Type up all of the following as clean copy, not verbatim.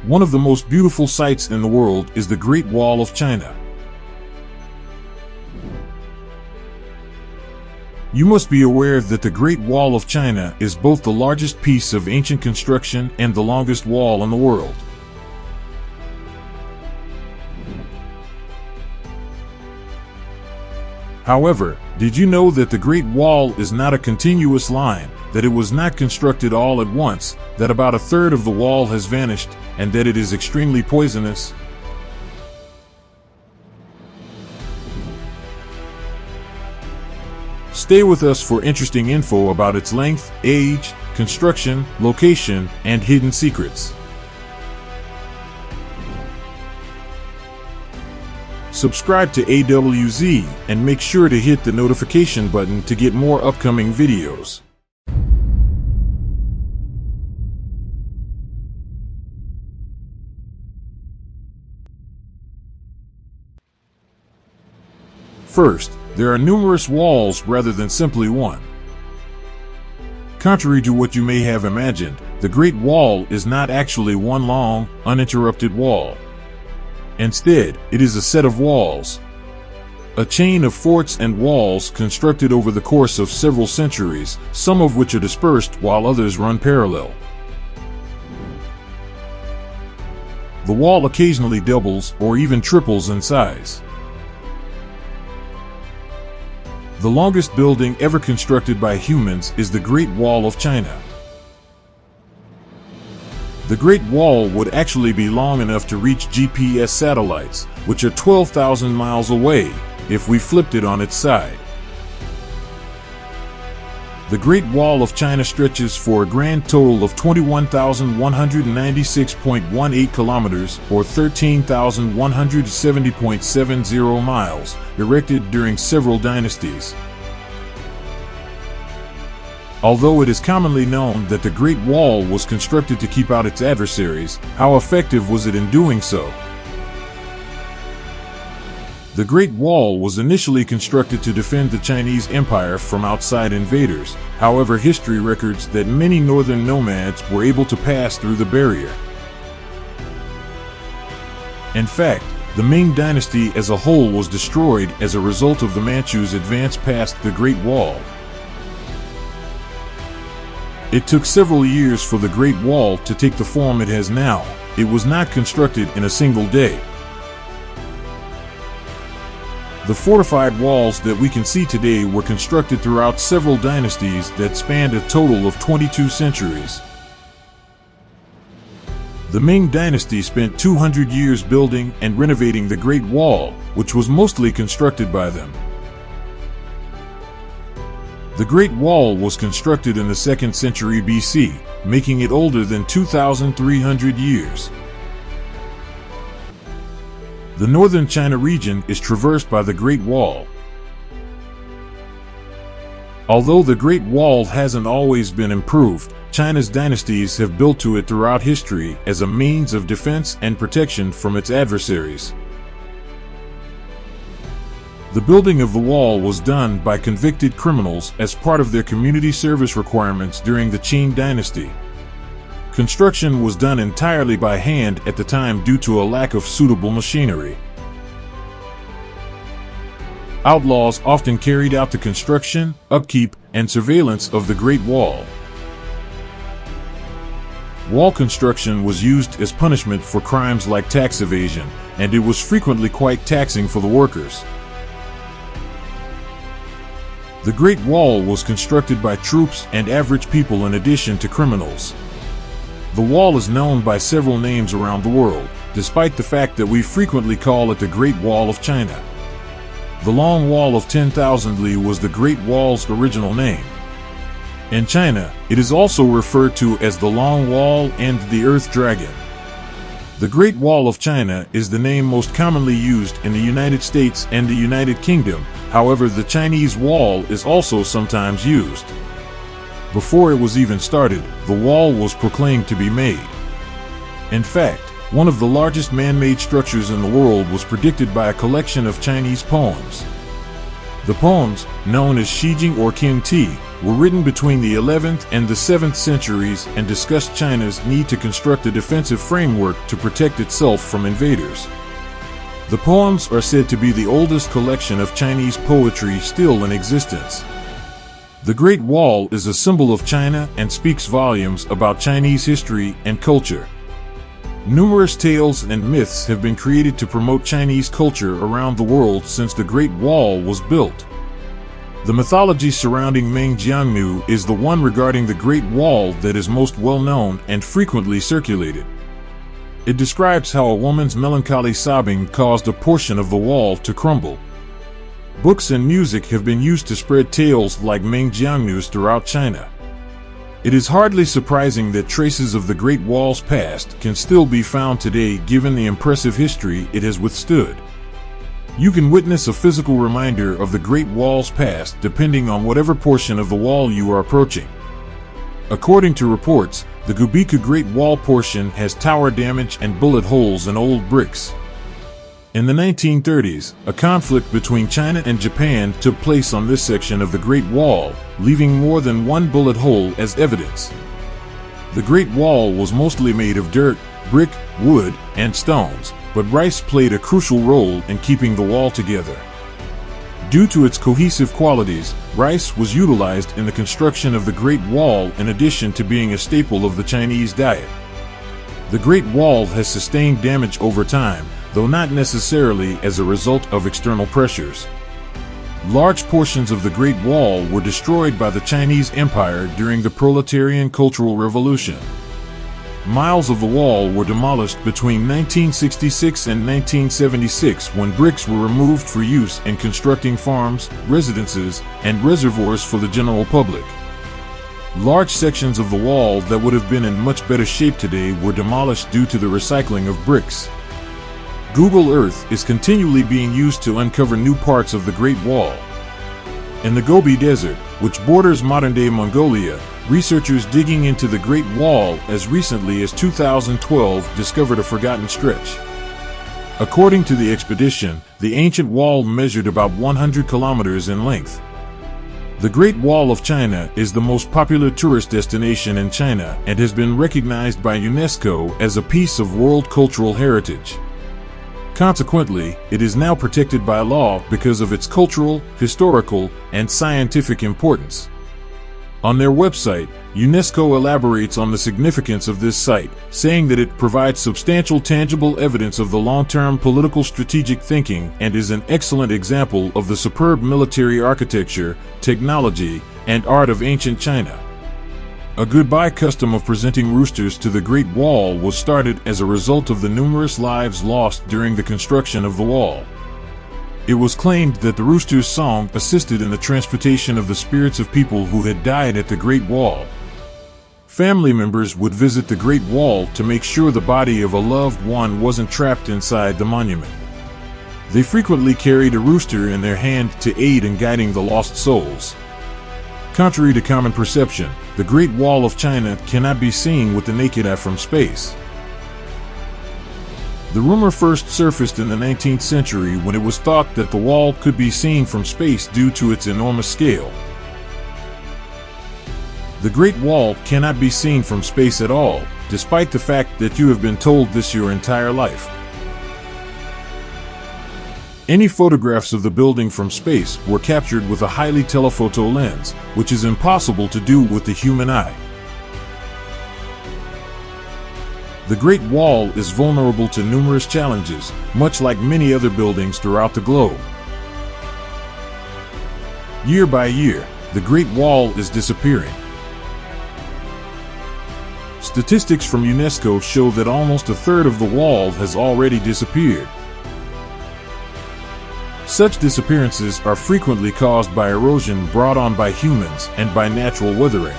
One of the most beautiful sights in the world is the Great Wall of China. You must be aware that the Great Wall of China is both the largest piece of ancient construction and the longest wall in the world. However, did you know that the Great Wall is not a continuous line, that it was not constructed all at once, that about a third of the wall has vanished, and that it is extremely poisonous? Stay with us for interesting info about its length, age, construction, location, and hidden secrets. Subscribe to AWZ and make sure to hit the notification button to get more upcoming videos. First, there are numerous walls rather than simply one. Contrary to what you may have imagined, the Great Wall is not actually one long, uninterrupted wall. Instead, it is a set of walls. A chain of forts and walls constructed over the course of several centuries, some of which are dispersed while others run parallel. The wall occasionally doubles or even triples in size. The longest building ever constructed by humans is the Great Wall of China. The Great Wall would actually be long enough to reach GPS satellites, which are 12,000 miles away, if we flipped it on its side. The Great Wall of China stretches for a grand total of 21,196.18 kilometers, or 13,170.70 miles, erected during several dynasties. Although it is commonly known that the Great Wall was constructed to keep out its adversaries, how effective was it in doing so? The Great Wall was initially constructed to defend the Chinese Empire from outside invaders. However, history records that many northern nomads were able to pass through the barrier. In fact, the Ming Dynasty as a whole was destroyed as a result of the Manchus' advance past the Great Wall. It took several years for the Great Wall to take the form it has now. It was not constructed in a single day. The fortified walls that we can see today were constructed throughout several dynasties that spanned a total of 22 centuries. The Ming Dynasty spent 200 years building and renovating the Great Wall, which was mostly constructed by them. The Great Wall was constructed in the 2nd century BC, making it older than 2,300 years. The northern China region is traversed by the Great Wall. Although the Great Wall hasn't always been improved, China's dynasties have built to it throughout history as a means of defense and protection from its adversaries. The building of the wall was done by convicted criminals as part of their community service requirements during the Qing Dynasty. Construction was done entirely by hand at the time due to a lack of suitable machinery. Outlaws often carried out the construction, upkeep, and surveillance of the Great Wall. Wall construction was used as punishment for crimes like tax evasion, and it was frequently quite taxing for the workers. The Great Wall was constructed by troops and average people in addition to criminals. The wall is known by several names around the world, despite the fact that we frequently call it the Great Wall of China. The Long Wall of 10,000 Li was the Great Wall's original name. In China, it is also referred to as the Long Wall and the Earth Dragon. The Great Wall of China is the name most commonly used in the United States and the United Kingdom. However, the Chinese Wall is also sometimes used. Before it was even started, the wall was proclaimed to be made. In fact, one of the largest man-made structures in the world was predicted by a collection of Chinese poems. The poems, known as Shijing or Qing Ti, were written between the 11th and the 7th centuries and discussed China's need to construct a defensive framework to protect itself from invaders. The poems are said to be the oldest collection of Chinese poetry still in existence. The Great Wall is a symbol of China and speaks volumes about Chinese history and culture. Numerous tales and myths have been created to promote Chinese culture around the world since the Great Wall was built. The mythology surrounding Meng Jianmu is the one regarding the Great Wall that is most well known and frequently circulated. It describes how a woman's melancholy sobbing caused a portion of the wall to crumble. Books and music have been used to spread tales like Meng Jianmu's throughout China. It is hardly surprising that traces of the Great Wall's past can still be found today given the impressive history it has withstood. You can witness a physical reminder of the Great Wall's past depending on whatever portion of the wall you are approaching. According to reports, the Gubika Great Wall portion has tower damage and bullet holes in old bricks. In the 1930s, a conflict between China and Japan took place on this section of the Great Wall, leaving more than one bullet hole as evidence. The Great Wall was mostly made of dirt, brick, wood, and stones, but rice played a crucial role in keeping the wall together. Due to its cohesive qualities, rice was utilized in the construction of the Great Wall in addition to being a staple of the Chinese diet. The Great Wall has sustained damage over time, though not necessarily as a result of external pressures. Large portions of the Great Wall were destroyed by the Chinese Empire during the Proletarian Cultural Revolution. Miles of the wall were demolished between 1966 and 1976 when bricks were removed for use in constructing farms, residences, and reservoirs for the general public. Large sections of the wall that would have been in much better shape today were demolished due to the recycling of bricks. Google Earth is continually being used to uncover new parts of the Great Wall. In the Gobi Desert, which borders modern-day Mongolia, researchers digging into the Great Wall as recently as 2012 discovered a forgotten stretch. According to the expedition, the ancient wall measured about 100 kilometers in length. The Great Wall of China is the most popular tourist destination in China and has been recognized by UNESCO as a piece of world cultural heritage. Consequently, it is now protected by law because of its cultural, historical, and scientific importance. On their website, UNESCO elaborates on the significance of this site, saying that it provides substantial tangible evidence of the long-term political strategic thinking and is an excellent example of the superb military architecture, technology, and art of ancient China. A goodbye custom of presenting roosters to the Great Wall was started as a result of the numerous lives lost during the construction of the wall. It was claimed that the rooster's song assisted in the transportation of the spirits of people who had died at the Great Wall. Family members would visit the Great Wall to make sure the body of a loved one wasn't trapped inside the monument. They frequently carried a rooster in their hand to aid in guiding the lost souls. Contrary to common perception, the Great Wall of China cannot be seen with the naked eye from space. The rumor first surfaced in the 19th century when it was thought that the wall could be seen from space due to its enormous scale. The Great Wall cannot be seen from space at all, despite the fact that you have been told this your entire life. Any photographs of the building from space were captured with a highly telephoto lens, which is impossible to do with the human eye. The Great Wall is vulnerable to numerous challenges, much like many other buildings throughout the globe. Year by year, the Great Wall is disappearing. Statistics from UNESCO show that almost a third of the wall has already disappeared. Such disappearances are frequently caused by erosion brought on by humans and by natural weathering.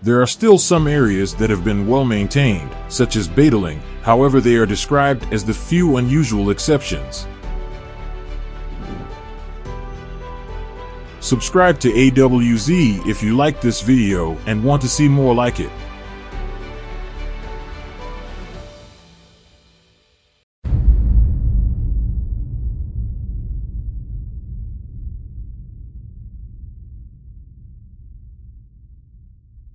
There are still some areas that have been well maintained, such as Badaling, however they are described as the few unusual exceptions. Subscribe to AWZ if you like this video and want to see more like it.